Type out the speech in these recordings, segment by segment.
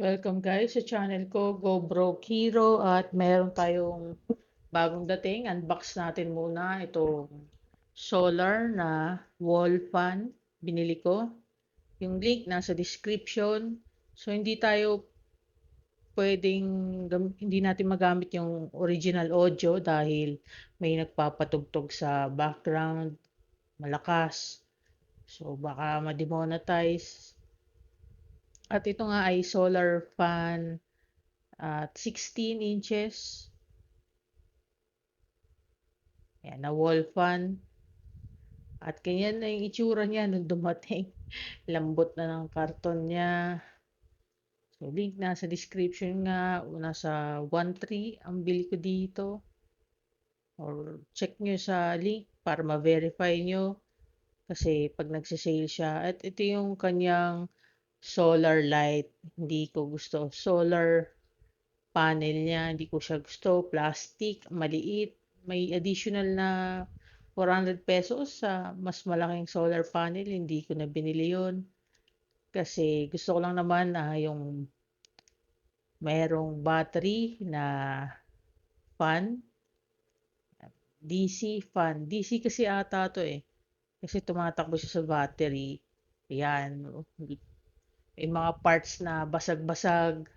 Welcome guys sa channel ko, Go Broke Hero, at meron tayong bagong dating. Unbox natin muna itong solar na wall fan. Binili ko. Yung link nasa description. So hindi natin magamit yung original audio dahil may nagpapatugtog sa background, malakas. So baka ma-demonetize. At ito nga ay solar fan at 16 inches. Yan, na wall fan. At ganyan na yung itsura niya nung dumating. Lambot na ng karton niya. So, link na sa description nga. Nasa 1.3 ang bili ko dito. Or check nyo sa link para ma-verify nyo. Kasi pag nagsisale siya. At ito yung kanyang solar light. Hindi ko gusto. Solar panel niya. Hindi ko siya gusto. Plastic. Maliit. May additional na 400 pesos sa mas malaking solar panel. Hindi ko na binili yun. Kasi gusto ko lang naman yung mayroong battery na fan. DC fan. DC kasi ata to eh. Kasi tumatakbo siya sa battery. Yan. May mga parts na basag-basag.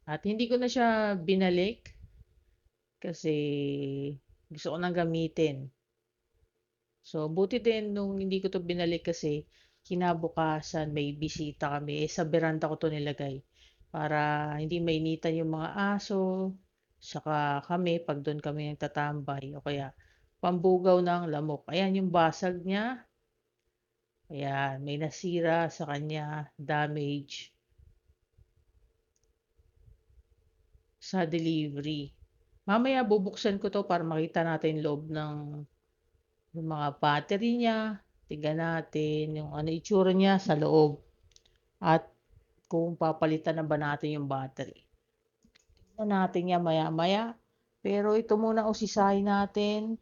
At hindi ko na siya binalik. Kasi gusto ko nang gamitin. So, buti din nung hindi ko to binalik kasi kinabukasan may bisita kami. Sa beranda ko to nilagay para hindi mainitan yung mga aso. Saka kami, pag doon kami nagtatambay o kaya pambugaw ng lamok. Ayan yung basag niya. Ayan, may nasira sa kanya, damage sa delivery. Mamaya bubuksan ko to para makita natin yung loob ng yung mga battery niya. Tignan natin yung ano itsura niya sa loob. At kung papalitan na ba natin yung battery. Tignan natin yan maya-maya. Pero ito muna usisahin natin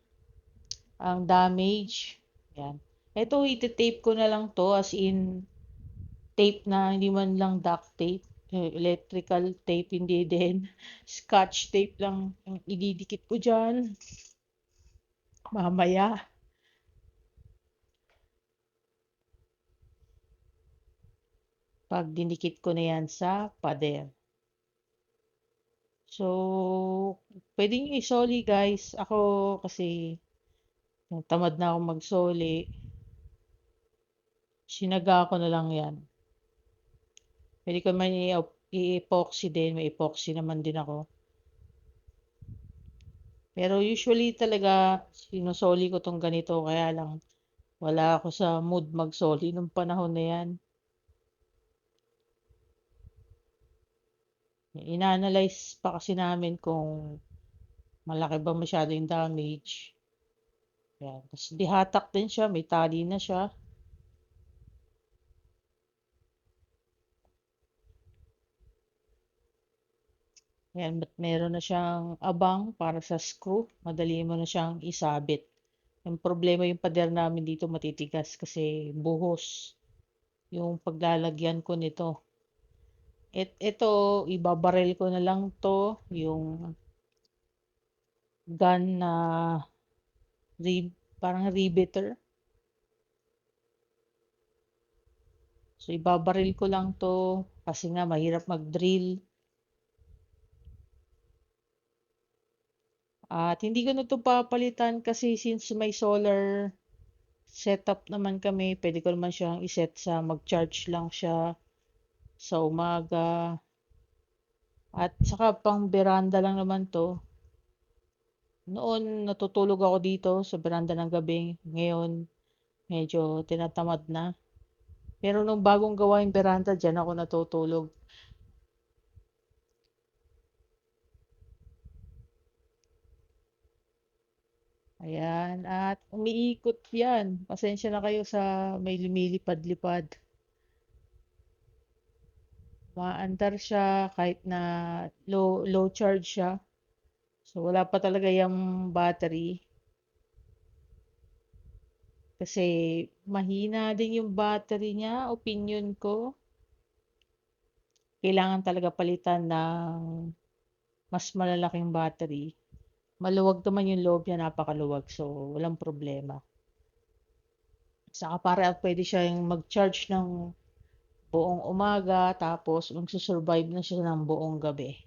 ang damage. Yan. Ito, iti-tape ko na lang to as in tape na hindi man lang duct tape. Electrical tape, hindi din. Scotch tape lang ang ididikit ko dyan. Mamaya. Pag dinikit ko na yan sa pader. So, pwede nyo isoli guys. Ako kasi tamad na ako magsoli. Sinaga ko na lang yan. Pwede ko man i-epoxy din. May epoxy naman din ako. Pero usually talaga sinusoli ko tong ganito. Kaya lang wala ako sa mood magsoli nung panahon na yan. Ina-analyze pa kasi namin kung malaki ba masyado yung damage. Yan. Tapos dihatak din siya. May tali na siya. Ayan, meron na siyang abang para sa screw. Madali mo na siyang isabit. Yung problema yung pader namin dito matitigas kasi buhos yung paglalagyan ko nito. Ito, ibabarel ko na lang to, yung gun na parang riveter. So, ibabaril ko lang to kasi nga mahirap mag-drill. At hindi ko na to papalitan kasi since may solar setup naman kami, pwede ko naman siyang iset sa mag-charge lang siya sa umaga. At saka pang beranda lang naman to. Noon natutulog ako dito sa beranda ng gabi. Ngayon medyo tinatamad na. Pero nung bagong gawa yung beranda, dyan ako natutulog. Ayan, at umiikot yan. Pasensya na kayo sa may lumilipad-lipad. Maandar siya kahit na low charge siya. So wala pa talaga yung battery. Kasi mahina din yung battery niya, opinion ko. Kailangan talaga palitan ng mas malalaking battery. Maluwag naman yung loob niya, napakaluwag. So, walang problema. Saka para pwede siya yung mag-charge ng buong umaga, tapos magsusurvive na siya ng buong gabi.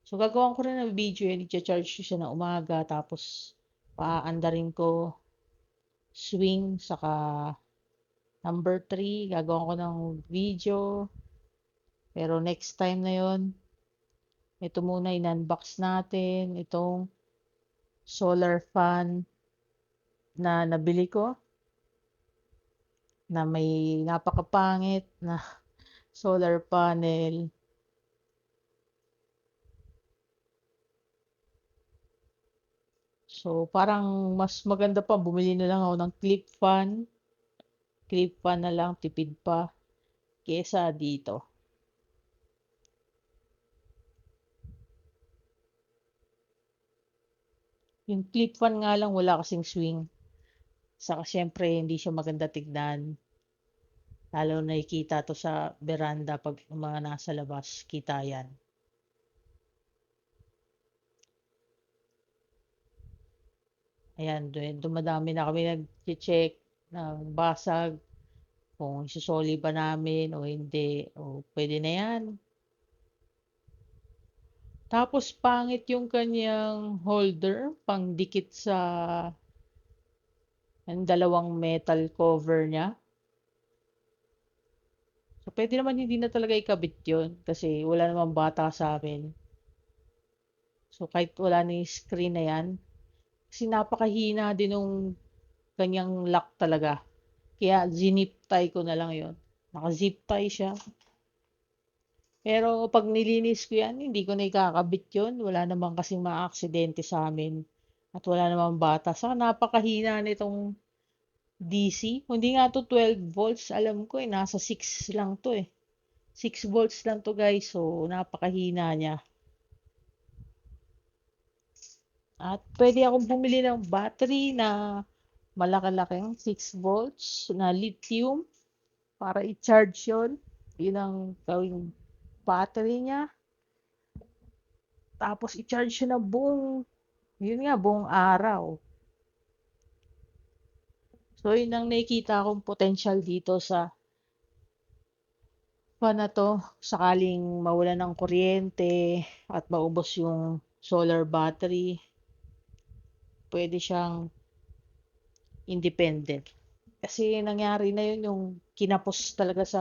So, gagawin ko rin ng video yun, i-charge siya ng umaga, tapos paandarin ko swing, saka number 3, gagawin ko ng video. Pero next time na yon, ito muna in-unbox natin, itong solar fan na nabili ko, na may napakapangit na solar panel. So, parang mas maganda pa, bumili na lang ako ng clip fan. Clip fan na lang, tipid pa, kesa dito. Yung clip fan nga lang, wala kasing swing. Saka syempre, hindi siya maganda tignan. Lalo nakikita to sa veranda pag mga nasa labas, kita yan. Ayan, dumadami na kami nag-check na basag, kung isusoli ba namin o hindi, o pwede na yan. Tapos pangit yung kanyang holder, pang dikit sa yung dalawang metal cover niya. So pwede naman hindi na talaga ikabit yun kasi wala namang bata sa amin. So kahit wala na yung screen na yan, kasi napakahina din nung kanyang lock talaga. Kaya zinip tie ko na lang yun. Naka-zip tie siya. Pero pag nilinis ko yan, hindi ko na ikakabit yun. Wala naman kasing mga aksidente sa amin. At wala namang bata. Saka napakahina nitong DC. Hindi nga to 12 volts. Alam ko eh, nasa 6 lang to eh. 6 volts lang to guys. So, napakahina niya. At pwede akong bumili ng battery na malaki-laking 6 volts na lithium para i-charge yun. Yun ang gawing battery niya. Tapos i-charge siya na yun nga, buong araw. So, yun ang nakikita kong potential dito sa fan na to. Sakaling mawala ng kuryente at maubos yung solar battery, pwede siyang independent. Kasi nangyari na yun, yung kinapos talaga sa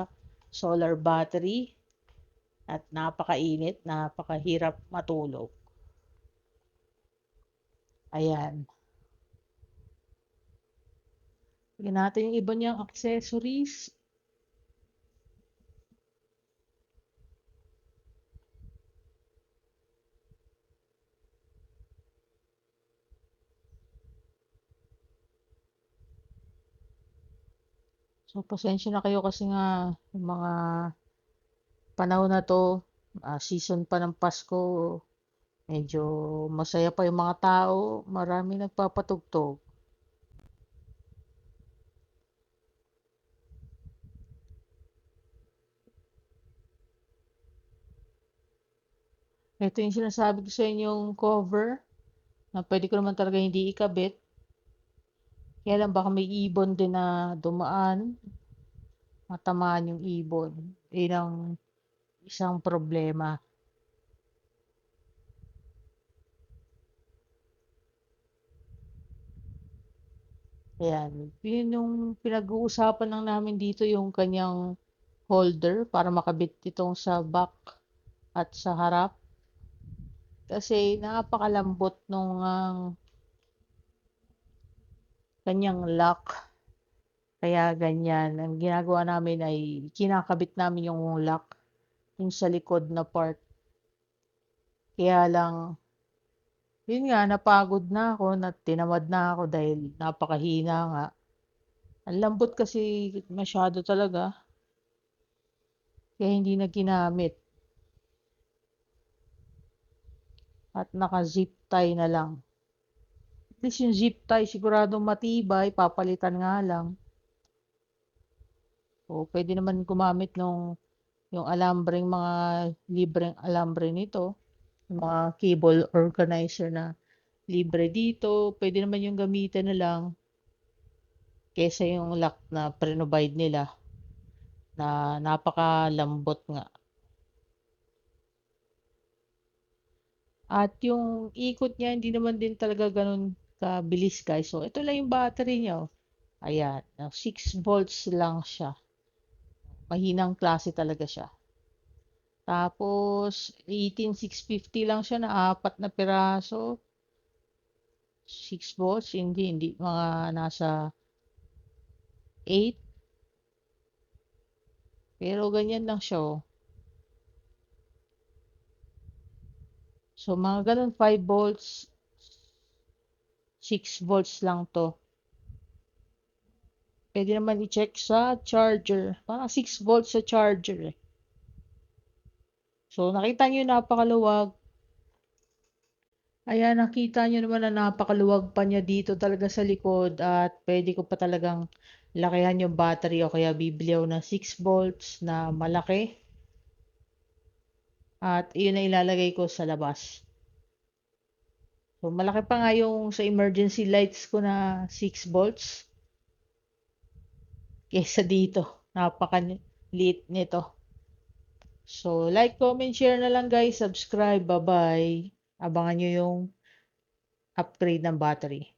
solar battery at napakainit, napakahirap matulog. Ayan. Tignan natin yung iba niyang accessories. So, pasensya na kayo kasi nga yung mga panahon na to, season pa ng Pasko, medyo masaya pa yung mga tao, marami nagpapatugtog. Ito yung sinasabi ko sa inyong cover, na pwede ko naman talaga hindi ikabit. Kaya lang baka may ibon din na dumaan, matamaan yung ibon. Yun ang isang problema. Ayan, yun yung pinag-uusapan lang namin dito, yung kanyang holder para makabit itong sa back at sa harap. Kasi napakalambot nung kanyang lock. Kaya ganyan. Ang ginagawa namin ay kinakabit namin yung lock yung sa likod na part. Kaya lang, yun nga, napagod na ako, tinamad na ako dahil napakahina nga. Ang lambot kasi masyado talaga. Kaya hindi na ginamit. At naka-zip tie na lang. least yung zip tie siguradong matibay, papalitan nga lang. O pwede naman gumamit yung alambreng mga libreng alambre nito, yung mga cable organizer na libre dito, pwede naman yung gamitin na lang kesa yung lock na pre-provide nila na napakalambot nga. At yung ikot niya hindi naman din talaga ganun kabilis guys. So ito lang yung battery niya. Oh. Ayan, 6 volts lang siya. Mahinang klase talaga siya. Tapos 18,650 lang siya na 4 na piraso. 6 volts, hindi mga nasa 8. Pero ganyan lang siya. Oh. So mga ganun 5 volts, 6 volts lang to. Pwede naman i-check sa charger. Parang 6 volts sa charger eh. So nakita nyo napakaluwag. Ayan, nakita nyo naman na napakaluwag pa niya dito talaga sa likod at pwede ko pa talagang lakihan yung battery o kaya bibili ako ng 6 volts na malaki. At iyon na ilalagay ko sa labas. So malaki pa nga yung sa emergency lights ko na 6 volts kesa dito. Napakaliit nito. So like, comment, share na lang guys. Subscribe. Bye-bye. Abangan nyo yung upgrade ng battery.